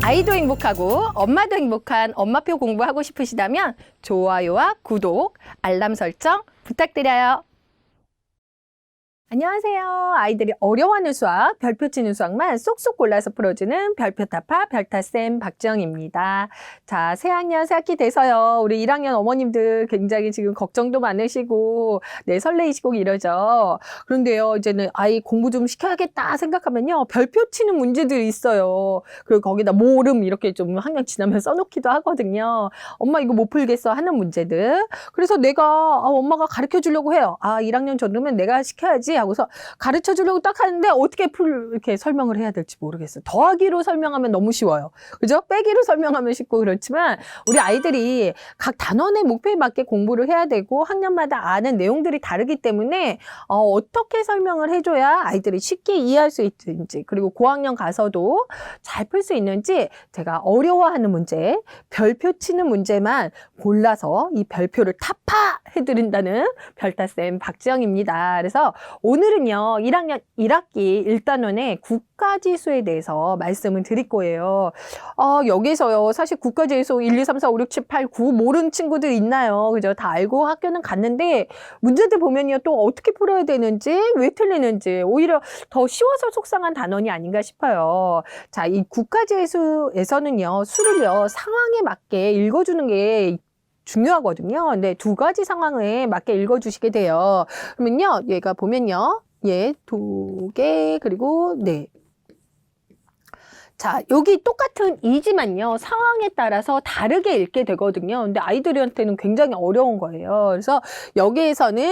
아이도 행복하고 엄마도 행복한 엄마표 공부하고 싶으시다면 좋아요와 구독, 알람 설정 부탁드려요. 안녕하세요. 아이들이 어려워하는 수학, 별표 치는 수학만 쏙쏙 골라서 풀어주는 별표타파 별타쌤 박지영입니다. 자, 새학년 새학기 돼서요. 우리 1학년 어머님들 굉장히 지금 걱정도 많으시고 설레이시고 이러죠. 그런데요, 이제는 아이 공부 좀 시켜야겠다 생각하면요. 별표 치는 문제들이 있어요. 그리고 거기다 모름 이렇게 좀 학년 지나면 써놓기도 하거든요. 엄마 이거 못 풀겠어 하는 문제들. 그래서 내가 엄마가 가르쳐 주려고 해요. 1학년 정도면 내가 시켜야지 하고서 가르쳐 주려고 딱 하는데 어떻게 이렇게 설명을 해야 될지 모르겠어요. 더하기로 설명하면 너무 쉬워요. 그죠? 빼기로 설명하면 쉽고 그렇지만 우리 아이들이 각 단원의 목표에 맞게 공부를 해야 되고 학년마다 아는 내용들이 다르기 때문에 어떻게 설명을 해줘야 아이들이 쉽게 이해할 수 있는지 그리고 고학년 가서도 잘 풀 수 있는지 제가 어려워하는 문제, 별표 치는 문제만 골라서 이 별표를 타파해드린다는 별타쌤 박지영입니다. 그래서 오늘은요, 1학년 1학기 1단원의 국가지수에 대해서 말씀을 드릴 거예요. 여기서요, 사실 국가지수 1, 2, 3, 4, 5, 6, 7, 8, 9 모르는 친구들 있나요? 그죠? 다 알고 학교는 갔는데 문제들 보면요, 또 어떻게 풀어야 되는지, 왜 틀리는지 오히려 더 쉬워서 속상한 단원이 아닌가 싶어요. 자, 이 국가지수에서는요, 수를요, 상황에 맞게 읽어주는 게 중요하거든요. 근데 두 가지 상황에 맞게 읽어주시게 돼요. 그러면요, 얘가 보면요, 얘 두 개, 그리고 네. 자, 여기 똑같은 이지만요, 상황에 따라서 다르게 읽게 되거든요. 근데 아이들한테는 굉장히 어려운 거예요. 그래서 여기에서는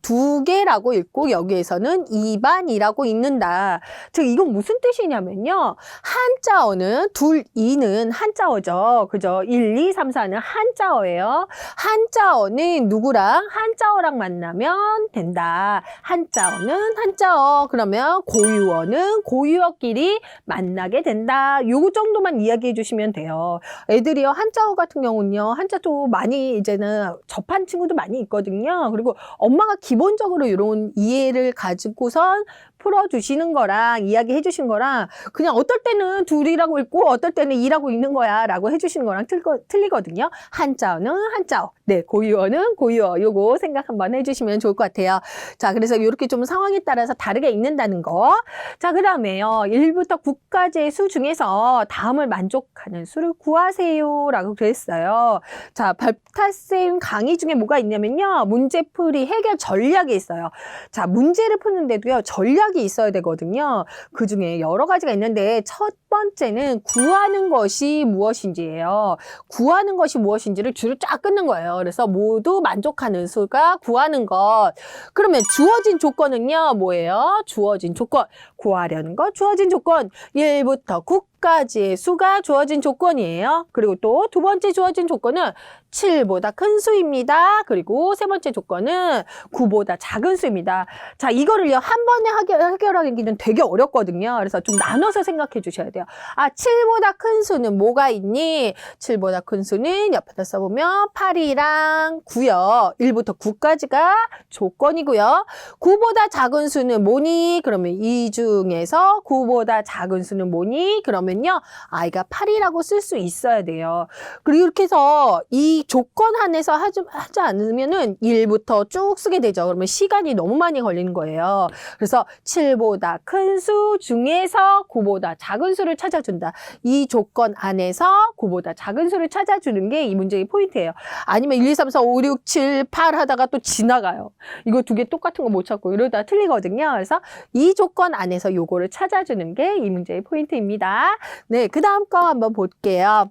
두 개라고 읽고 여기에서는 2반이라고 읽는다. 즉, 이건 무슨 뜻이냐면요. 한자어는 이는 한자어죠. 그죠? 1, 2, 3, 4는 한자어예요. 한자어는 누구랑? 한자어랑 만나면 된다. 한자어는 한자어. 그러면 고유어는 고유어끼리 만나게 된다. 요 정도만 이야기해 주시면 돼요. 애들이요, 한자어 같은 경우는요, 한자도 많이 이제는 접한 친구도 많이 있거든요. 그리고 엄마가 기본적으로 이런 이해를 가지고선 풀어주시는 거랑 이야기해 주신 거랑 그냥 어떨 때는 둘이라고 읽고 어떨 때는 이라고 읽는 거야 라고 해주시는 거랑 틀리거든요. 한자어는 한자어, 네, 고유어는 고유어. 요거 생각 한번 해주시면 좋을 것 같아요. 자, 그래서 이렇게 좀 상황에 따라서 다르게 읽는다는 거. 자, 그 다음에요, 1부터 9까지의 수 중에서 다음을 만족하는 수를 구하세요 라고 그랬어요. 자, 별타쌤 강의 중에 뭐가 있냐면요, 문제풀이 해결 전략이 있어요. 자, 문제를 푸는데도요, 전략이 있어야 되거든요. 그 중에 여러 가지가 있는데 첫 번째는 구하는 것이 무엇인지예요. 구하는 것이 무엇인지를 줄을 쫙 끊는 거예요. 그래서 모두 만족하는 수가 구하는 것. 그러면 주어진 조건은요, 뭐예요? 주어진 조건. 구하려는 것, 주어진 조건. 1부터 9까지의 수가 주어진 조건이에요. 그리고 또 두 번째 주어진 조건은 7보다 큰 수입니다. 그리고 세 번째 조건은 9보다 작은 수입니다. 자, 이거를요, 한 번에 해결하기는 되게 어렵거든요. 그래서 좀 나눠서 생각해 주셔야 돼요. 7보다 큰 수는 뭐가 있니? 7보다 큰 수는 옆에다 써보면 8이랑 9요. 1부터 9까지가 조건이고요. 9보다 작은 수는 뭐니? 그러면 이 중에서 9보다 작은 수는 뭐니? 그러면요, 아이가 8이라고 쓸 수 있어야 돼요. 그리고 이렇게 해서 이 조건 안에서 하지 않으면은 1부터 쭉 쓰게 되죠. 그러면 시간이 너무 많이 걸리는 거예요. 그래서 7보다 큰 수 중에서 9보다 작은 수를 찾아준다. 이 조건 안에서 9보다 작은 수를 찾아주는 게 이 문제의 포인트예요. 아니면 1, 2, 3, 4, 5, 6, 7, 8 하다가 또 지나가요. 이거 두 개 똑같은 거 못 찾고 이러다 틀리거든요. 그래서 이 조건 안에서 요거를 찾아주는 게 이 문제의 포인트입니다. 네, 그 다음 거 한번 볼게요.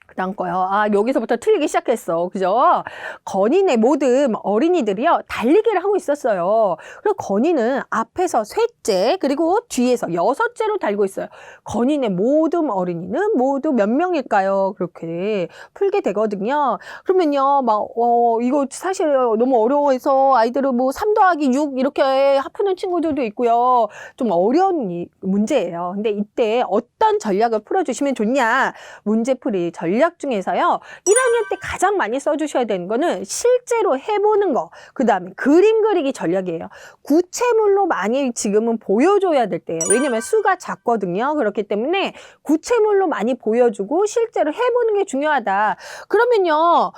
그 다음 거요. 여기서부터 틀리기 시작했어. 그죠? 건이네 모든 어린이들이요, 달리기를 하고 있었어요. 그리고 건이는 앞에서 셋째, 그리고 뒤에서 여섯째로 달고 있어요. 건이네 모든 어린이는 모두 몇 명일까요? 그렇게 풀게 되거든요. 그러면요, 이거 사실 너무 어려워해서 아이들은 3 더하기 6 이렇게 푸는 친구들도 있고요. 좀 어려운 문제예요. 근데 이때 어떤 전략을 풀어주시면 좋냐? 문제풀이 전략 전략 중에서요. 1학년 때 가장 많이 써주셔야 되는 거는 실제로 해보는 거, 그 다음에 그림 그리기 전략이에요. 구체물로 많이 지금은 보여줘야 될 때예요. 왜냐면 수가 작거든요. 그렇기 때문에 구체물로 많이 보여주고 실제로 해보는 게 중요하다. 그러면요,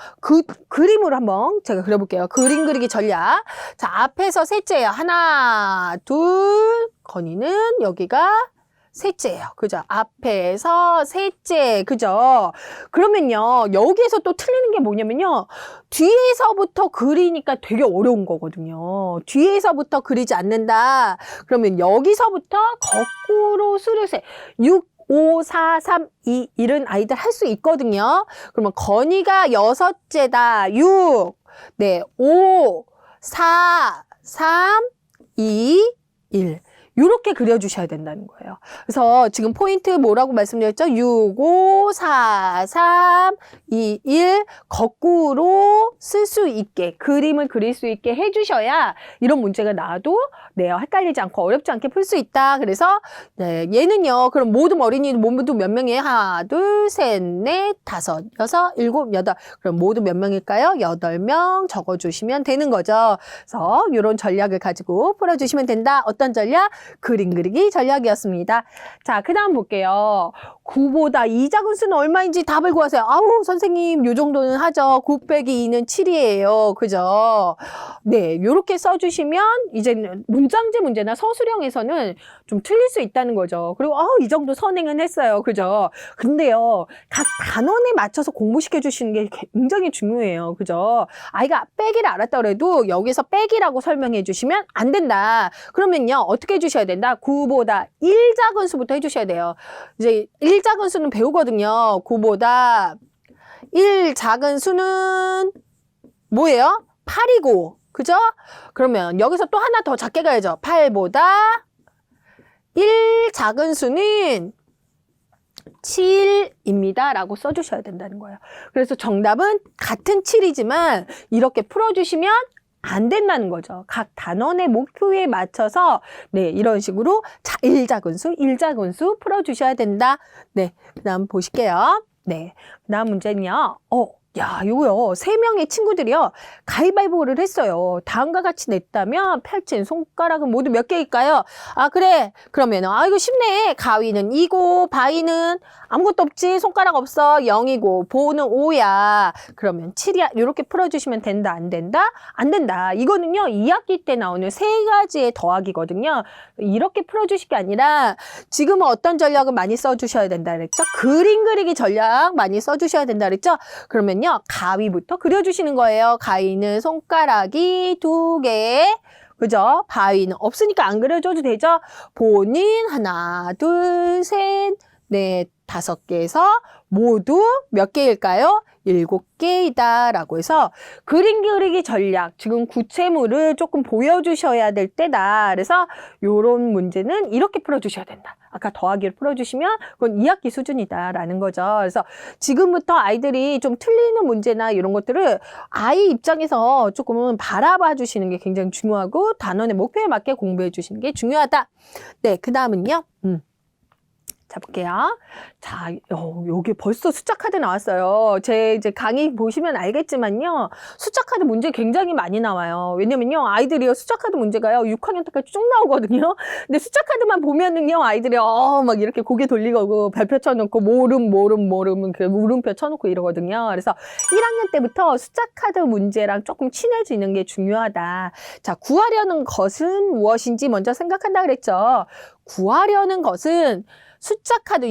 그림으로 한번 제가 그려볼게요. 그림 그리기 전략. 자, 앞에서 셋째예요. 하나, 둘, 건이는 여기가 셋째예요. 그죠? 앞에서 셋째. 그죠? 그러면요, 여기에서 또 틀리는 게 뭐냐면요, 뒤에서부터 그리니까 되게 어려운 거거든요. 뒤에서부터 그리지 않는다. 그러면 여기서부터 거꾸로 수를 세. 6, 5, 4, 3, 2, 1은 아이들 할 수 있거든요. 그러면 건이가 여섯째다. 6, 네, 5, 4, 3, 2, 1. 이렇게 그려주셔야 된다는 거예요. 그래서 지금 포인트 뭐라고 말씀드렸죠? 6, 5, 4, 3, 2, 1 거꾸로 쓸 수 있게, 그림을 그릴 수 있게 해주셔야 이런 문제가 나와도 네, 헷갈리지 않고 어렵지 않게 풀 수 있다. 그래서 네, 얘는요. 그럼 모든 어린이 모두 몇 명이에요? 하나, 둘, 셋, 넷, 다섯, 여섯, 일곱, 여덟. 그럼 모두 몇 명일까요? 8명 적어주시면 되는 거죠. 그래서 이런 전략을 가지고 풀어주시면 된다. 어떤 전략? 그림 그리기 전략이었습니다. 자, 그 다음 볼게요. 9보다 2 작은 수는 얼마인지 답을 구하세요. 아우, 선생님, 요 정도는 하죠. 9 빼기 2는 7이에요. 그죠? 네, 요렇게 써주시면 이제 문장제 문제나 서술형에서는 좀 틀릴 수 있다는 거죠. 그리고 이 정도 선행은 했어요. 그죠? 근데요, 각 단원에 맞춰서 공부시켜 주시는 게 굉장히 중요해요. 그죠? 아이가 빼기를 알았다 그래도 여기서 빼기라고 설명해 주시면 안 된다. 그러면요, 어떻게 해주셔야 된다? 9보다 1 작은 수부터 해주셔야 돼요. 이제 1 작은 수는 배우거든요. 9보다 1 작은 수는 뭐예요? 8이고, 그죠? 그러면 여기서 또 하나 더 작게 가야죠. 8보다 1 작은 수는 7입니다. 라고 써주셔야 된다는 거예요. 그래서 정답은 같은 7이지만 이렇게 풀어주시면 안 된다는 거죠. 각 단원의 목표에 맞춰서 네, 이런 식으로 1 작은 수 풀어주셔야 된다. 네, 그 다음 보실게요. 네, 그 다음 문제는요. 야, 이거요. 3명의 친구들이요. 가위바위보를 했어요. 다음과 같이 냈다면 펼친 손가락은 모두 몇 개일까요? 아, 그래. 그러면 이거 쉽네. 가위는 2고 바위는 아무것도 없지. 손가락 없어. 0이고 보는 5야. 그러면 7이야. 이렇게 풀어주시면 된다. 안 된다? 안 된다. 이거는요. 2학기 때 나오는 3가지의 더하기거든요. 이렇게 풀어주실 게 아니라 지금은 어떤 전략을 많이 써주셔야 된다 그랬죠? 그림 그리기 전략 많이 써주셔야 된다 그랬죠? 그러면요. 가위부터 그려주시는 거예요. 가위는 손가락이 2개. 그죠? 바위는 없으니까 안 그려줘도 되죠? 보는 하나, 둘, 셋, 넷, 5개에서 모두 몇 개일까요? 7개이다 라고 해서 그림 그리기 전략, 지금 구체물을 조금 보여주셔야 될 때다. 그래서 요런 문제는 이렇게 풀어주셔야 된다. 아까 더하기를 풀어주시면 그건 2학기 수준이다 라는 거죠. 그래서 지금부터 아이들이 좀 틀리는 문제나 이런 것들을 아이 입장에서 조금은 바라봐 주시는 게 굉장히 중요하고 단원의 목표에 맞게 공부해 주시는 게 중요하다. 네, 그 다음은요. 자, 볼게요. 자, 여기 벌써 숫자 카드 나왔어요. 제 이제 강의 보시면 알겠지만요. 숫자 카드 문제 굉장히 많이 나와요. 왜냐면요, 아이들이요, 숫자 카드 문제가요, 6학년 때까지 쭉 나오거든요. 근데 숫자 카드만 보면은요, 아이들이, 막 이렇게 고개 돌리고 발표 쳐놓고, 모름, 그 물음표 쳐놓고 이러거든요. 그래서 1학년 때부터 숫자 카드 문제랑 조금 친해지는 게 중요하다. 자, 구하려는 것은 무엇인지 먼저 생각한다 그랬죠. 구하려는 것은 숫자 카드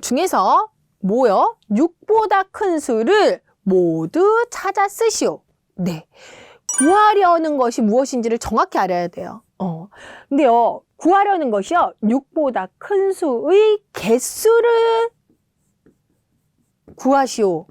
중에서 뭐요? 6보다 큰 수를 모두 찾아 쓰시오. 네. 구하려는 것이 무엇인지를 정확히 알아야 돼요. 근데요, 구하려는 것이요, 6보다 큰 수의 개수를 구하시오.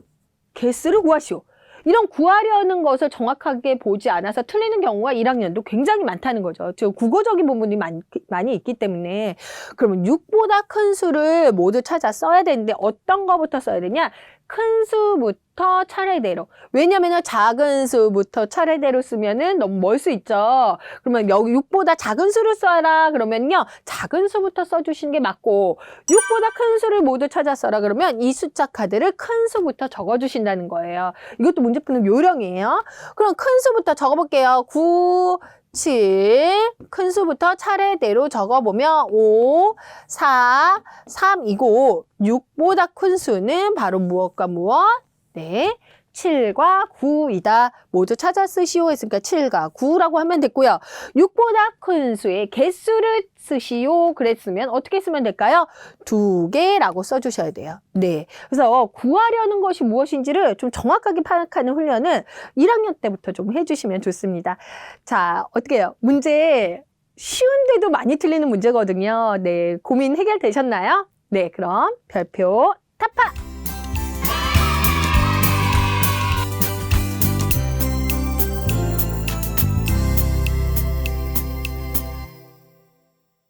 개수를 구하시오. 이런 구하려는 것을 정확하게 보지 않아서 틀리는 경우가 1학년도 굉장히 많다는 거죠. 즉 국어적인 부분이 많이 있기 때문에. 그러면 6보다 큰 수를 모두 찾아 써야 되는데 어떤 거부터 써야 되냐? 큰 수부터 차례대로. 왜냐면은 작은 수부터 차례대로 쓰면은 너무 멀 수 있죠. 그러면 여기 6보다 작은 수를 써라 그러면요. 작은 수부터 써주시는 게 맞고 6보다 큰 수를 모두 찾아 써라 그러면 이 숫자 카드를 큰 수부터 적어주신다는 거예요. 이것도 문제 푸는 요령이에요. 그럼 큰 수부터 적어볼게요. 9, 7, 큰 수부터 차례대로 적어보면 5, 4, 3이고 6보다 큰 수는 바로 무엇과 무엇? 네, 7과 9이다. 모두 찾아 쓰시오 했으니까 7과 9라고 하면 됐고요. 6보다 큰 수의 개수를 쓰시오 그랬으면 어떻게 쓰면 될까요? 2개라고 써주셔야 돼요. 네, 그래서 구하려는 것이 무엇인지를 좀 정확하게 파악하는 훈련은 1학년 때부터 좀 해주시면 좋습니다. 자, 어떻게 해요? 문제 쉬운데도 많이 틀리는 문제거든요. 네, 고민 해결되셨나요? 네, 그럼 별표 타파!